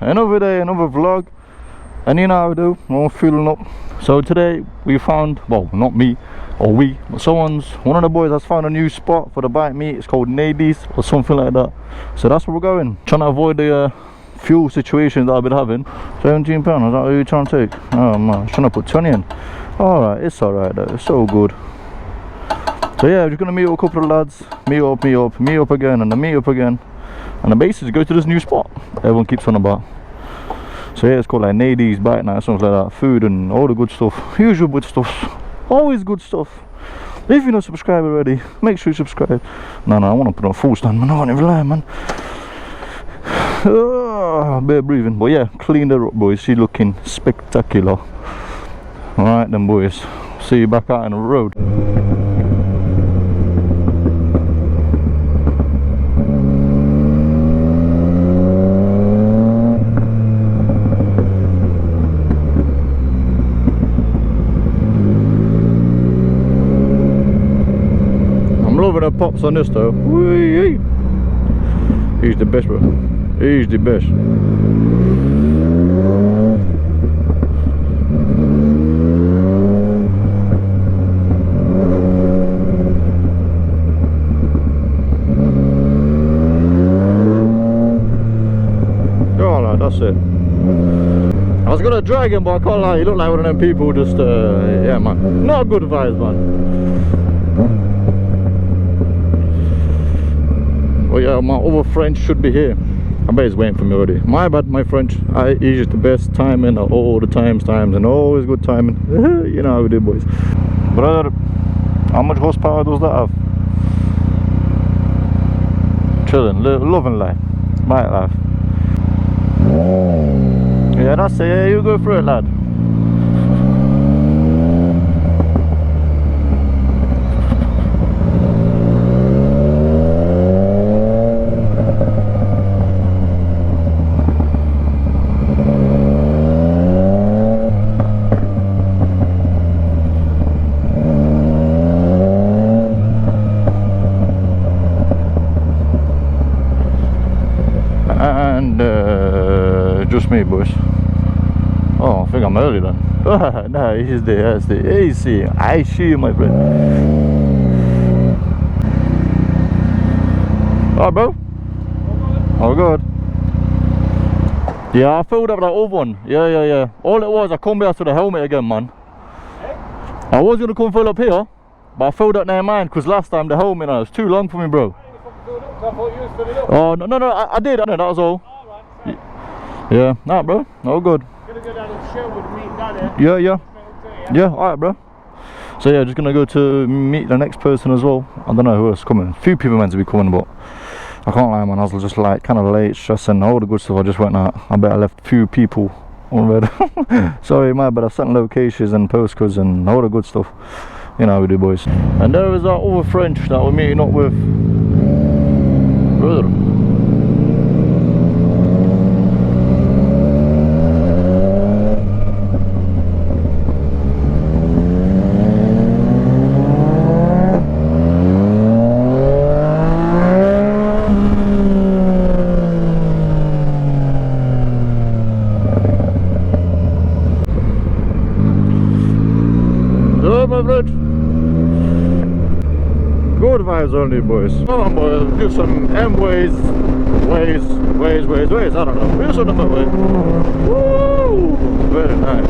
another day, another vlog, and you know how we do, we're fueling up. So today we found, well, not me or we, but one of the boys has found a new spot for the bike meet. It's called Nadees or something like that. So that's where we're going, trying to avoid the fuel situation that I've been having. £17, is that what you're trying to take? Oh man, trying to put 20 in. Alright, it's alright though, it's so good. So yeah, we're just gonna meet up a couple of lads, meet up again, and then meet up again. And the base is to go to this new spot everyone keeps on about. So yeah, it's called like Nadees bike night, something like that. Food and all the good stuff, usual good stuff, always good stuff. If you're not subscribed already, make sure you subscribe. No, I want to put on a full stand, man. I can't even lie, man. Bit breathing, but yeah, cleaned her up, boys. She's looking spectacular. Alright then, boys, see you back out on the road. Loving the pops on this though. Whee! He's the best, bro. He's the best. Oh, that's it. I was gonna drag him, but I can't lie. He looked like one of them people. Just, yeah, man. Not good vibes, man. Oh yeah, my other friend should be here. I bet he's waiting for me already. My bad, my French. He's just the best timing at all the times and always good timing. You know how we do, boys. Brother, how much horsepower does that have? Chilling, loving life, bike life. Yeah, that's it. Yeah, you go for it, lad. Just me, boys. Oh, I think I'm early then. No, he's there, he's there. Easy, I see you, my friend. Alright, bro. Oh, good. Yeah, I filled up that other one. Yeah. All it was, I come back to the helmet again, man. I was gonna come fill up here, but I filled up near mine because last time the helmet was too long for me, bro. Oh, no, I did, that was all. Yeah, nah, bro, all good. Gonna go down to the show with me and Daddy. Yeah, alright, bro. So yeah, just gonna go to meet the next person as well. I don't know who else is coming. A few people meant to be coming, but I can't lie, man. I was just like kind of late, stressing, all the good stuff. I just went out. I bet I left a few people on red. Sorry, my bad. I sent locations and postcodes and all the good stuff. You know how we do, boys. And there is our other friend that we're meeting up with. Brother. My friend. Good vibes only, boys. Come on, boys, do some ways. I don't know. We're sort of way. Woo! Very nice.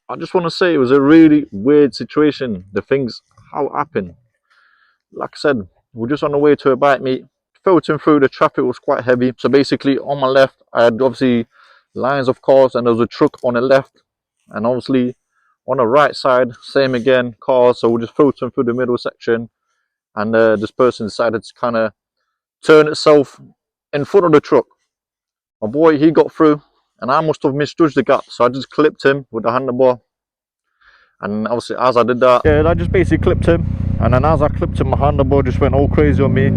I just want to say it was a really weird situation. The things how it happened. Like I said, we're just on the way to a bike meet. Filtering through, the traffic was quite heavy. So basically on my left, I had obviously lines of cars and there was a truck on the left. And obviously on the right side, same again, cars. So we're just filtering through the middle section. and this person decided to kind of turn itself in front of the truck. My boy, he got through, and I must have misjudged the gap, so I just clipped him with the handlebar. And obviously, as I did that, yeah, I just basically clipped him, and then as I clipped him, my handlebar just went all crazy on me.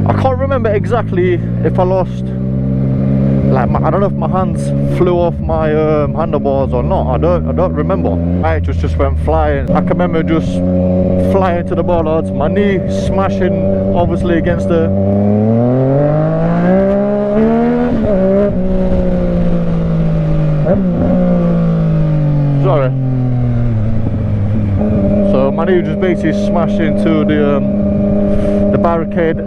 I can't remember exactly if I lost, like, I don't know if my hands flew off my handlebars or not. I don't remember. I just went flying. I can remember just flying to the bollards, my knee smashing obviously against the sorry. So my knee just basically smashed into the barricade.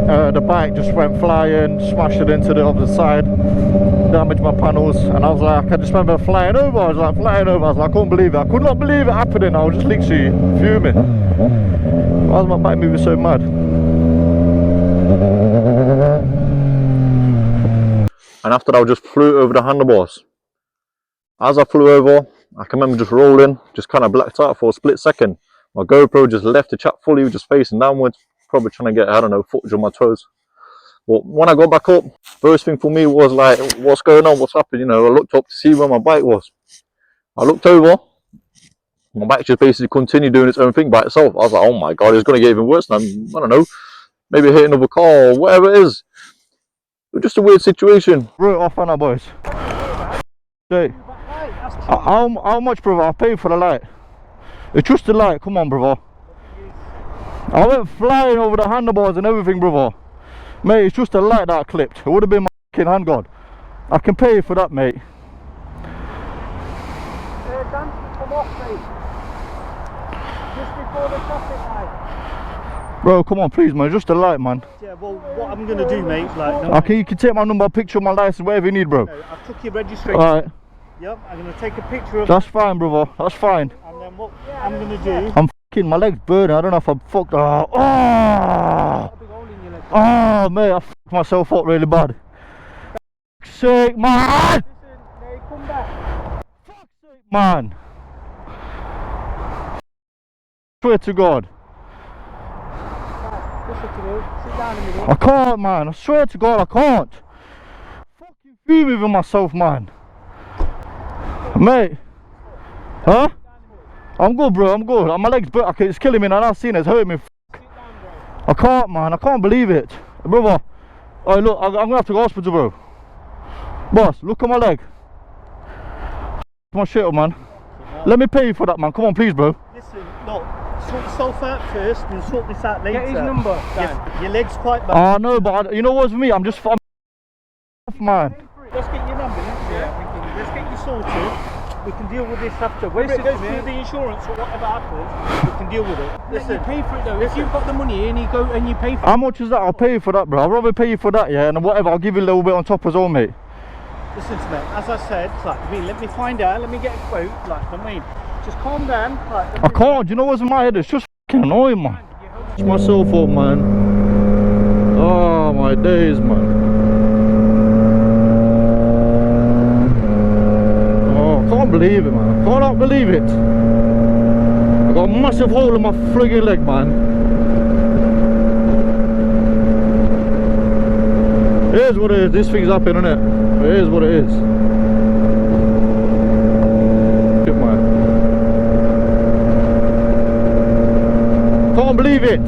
The bike just went flying, smashed it into the other side, damaged my panels, and I was like, I just remember flying over. I was like, I couldn't believe it. I could not believe it happening. I was just literally fuming. Why is my bike moving so mad? And after that, I just flew over the handlebars. As I flew over, I can remember just rolling, just kind of blacked out for a split second. My GoPro just left the chap fully, just facing downwards, probably trying to get, I don't know, footage on my toes. But when I got back up, first thing for me was like, what's going on, what's happening? You know, I looked up to see where my bike was. I looked over, my bike just basically continued doing its own thing by itself. I was like, oh my god, it's going to get even worse. And I don't know, maybe hit another car or whatever it is. It was just a weird situation. Wrote it off on our boys. Hey, how much, brother? I paid for the light. It's just the light, come on, brother. I went flying over the handlebars and everything, brother. Mate, it's just a light that I clipped. It would have been my fucking handguard. I can pay you for that, mate. Dan, come off, mate. Just before the traffic light. Bro, come on, please, man. Just a light, man. Yeah, well, what I'm going to do, mate, like... No, okay, you can take my number, picture of my license, whatever you need, bro. No, I took your registration. Alright. Yep, I'm going to take a picture of... That's fine, brother. That's fine. And then what I'm going to do... I'm fucking, my leg's burning. I don't know if I'm fucked. Oh, mate, I fucked myself up really bad. Fuck's sake, man! Listen, Nate, come back. Fuck's sake, man! Swear to God. Listen to me. Sit down a minute. I can't, man. I swear to God, I can't. Fucking fuming with myself, man. Mate. Huh? I'm good, bro. I'm good. My leg's burnt. Okay, it's killing me now. I've seen it. It's hurting me. I can't, man. I can't believe it. Brother. Oh, look. I'm going to have to go to hospital, bro. Boss, look at my leg. My shit up, man. Let me pay you for that, man. Come on, please, bro. Listen, look. Sort yourself out first and sort this out later. Get his number, Dan. Your leg's quite bad. I know, but you know what's with me? I'm man. Let's get your number. Let's get you sorted. We can deal with this after. When it goes through the insurance or whatever happens, we can deal with it. Listen, you pay for it though. If you've got the money and you go and you pay for it. How much is that? I'll pay you for that, bro. I'd rather pay you for that, yeah, and whatever, I'll give you a little bit on top as well, mate. Listen to me, as I said, like, let me find out, let me get a quote, like, just calm down. Like, I can't, do you know what's in my head? It's just fucking annoying, man. It's myself up, man. Oh, my days, man. I can't believe it, man. I cannot believe it. I got a massive hole in my friggin' leg, man. It is what it is. This thing's happening, innit? It is what it is. Shit, man. Can't believe it.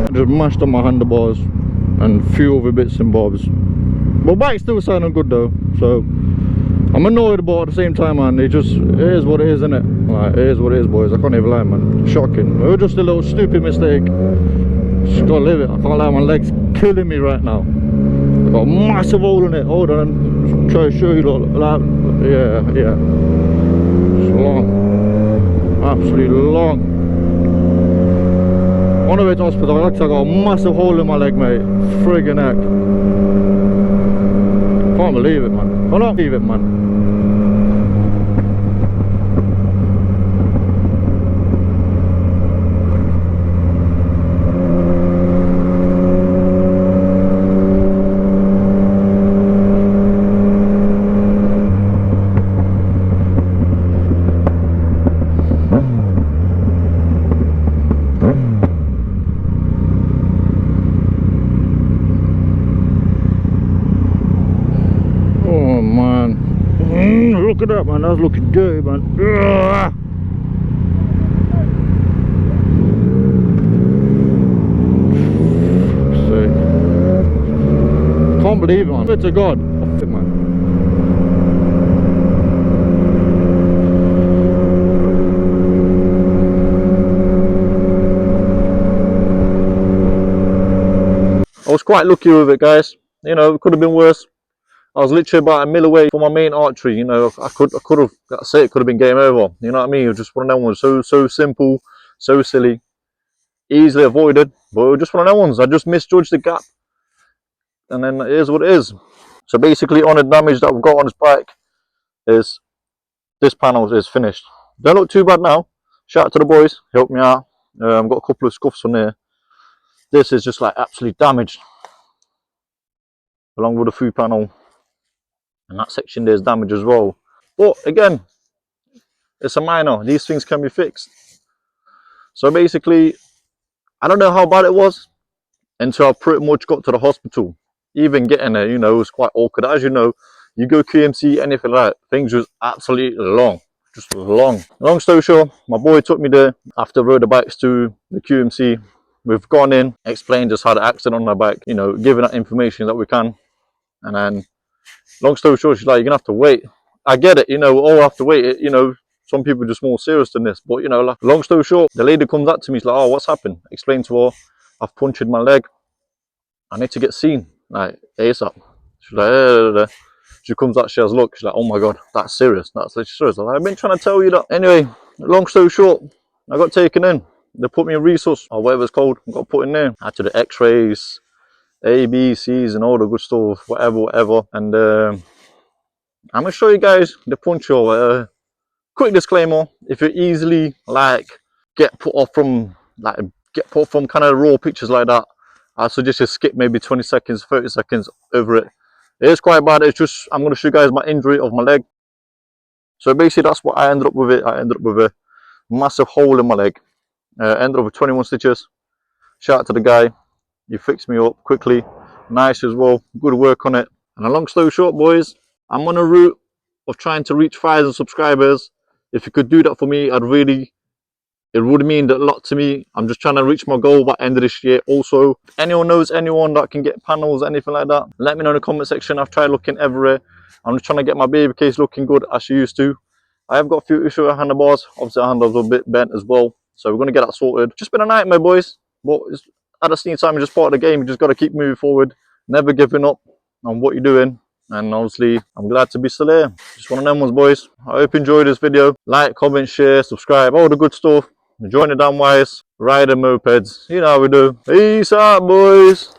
I just mashed on my handlebars and a few other bits and bobs. My bike's still sounding good though, so I'm annoyed, but at the same time, man, it is what it is, innit? Like, it is what it is, boys. I can't even lie, man. Shocking. It was just a little stupid mistake. Just gotta live it. I can't lie, my leg's killing me right now. I got a massive hole in it. Hold on, try to show you, like, yeah. It's long, absolutely long. On the way to hospital, like I said, I got a massive hole in my leg, mate. Friggin' heck. Can't believe it, man. Can't believe it, man. Oh man, look at that man, that's looking dirty man. Ugh. Can't believe it man, swear to God. Off it man. I was quite lucky with it guys, you know, it could have been worse. I was literally about a mil away from my main artery, you know, I could have, that's it, could have been game over, you know what I mean? It was just one of them ones, so simple, so silly, easily avoided, but it was just one of them ones. I just misjudged the gap, and then it is what it is. So basically on the damage that I've got on this bike is, this panel is finished. Don't look too bad now, shout out to the boys, helped me out, I've got a couple of scuffs on there. This is just like absolutely damaged, along with the food panel. And that section there is damaged as well. But again, it's a minor. These things can be fixed. So basically, I don't know how bad it was until I pretty much got to the hospital. Even getting there, you know, it was quite awkward. As you know, you go QMC, anything like that, things was absolutely long. Just long. Long story short, my boy took me there after I rode the bikes to the QMC. We've gone in, explained just had an accident on our bike, you know, giving that information that we can. And then long story short, she's like, you're gonna have to wait. I get it, you know, we all have to wait. You know, some people are just more serious than this. But, you know, like, long story short, the lady comes up to me, she's like, oh, what's happened? Explain to her, I've punctured my leg. I need to get seen, like, ASAP. She's like, she comes up, she has a look, she's like, oh my God, that's serious. That's literally serious. I'm like, I've been trying to tell you that. Anyway, long story short, I got taken in. They put me in resource, or whatever it's called. I got put in there. I had to do x-rays, A, B, C's, and all the good stuff, whatever. And I'm gonna show you guys the puncher. Quick disclaimer: if you easily like get put off from kind of raw pictures like that, I suggest you skip maybe 20 seconds, 30 seconds over it. It is quite bad. It's just I'm gonna show you guys my injury of my leg. So basically, that's what I ended up with. I ended up with a massive hole in my leg. Ended up with 21 stitches. Shout out to the guy. He fixed me up quickly, nice as well, good work on it. And a long story short boys, I'm on a route of trying to reach 1,000 subscribers. If you could do that for me, it would mean a lot to me. I'm just trying to reach my goal by the end of this year. Also, if anyone knows anyone that can get panels, anything like that, let me know in the comment section. I've tried looking everywhere. I'm just trying to get my baby case looking good as she used to. I have got a few issues with handlebars. Obviously the handlebars are a bit bent as well, so we're going to get that sorted. Just been a nightmare boys, but at the same time, it's just part of the game. You just got to keep moving forward, never giving up on what you're doing. And obviously, I'm glad to be still here. Just one of them ones, boys. I hope you enjoyed this video. Like, comment, share, subscribe, all the good stuff. Join the damn wise, riding mopeds. You know how we do. Peace out, boys.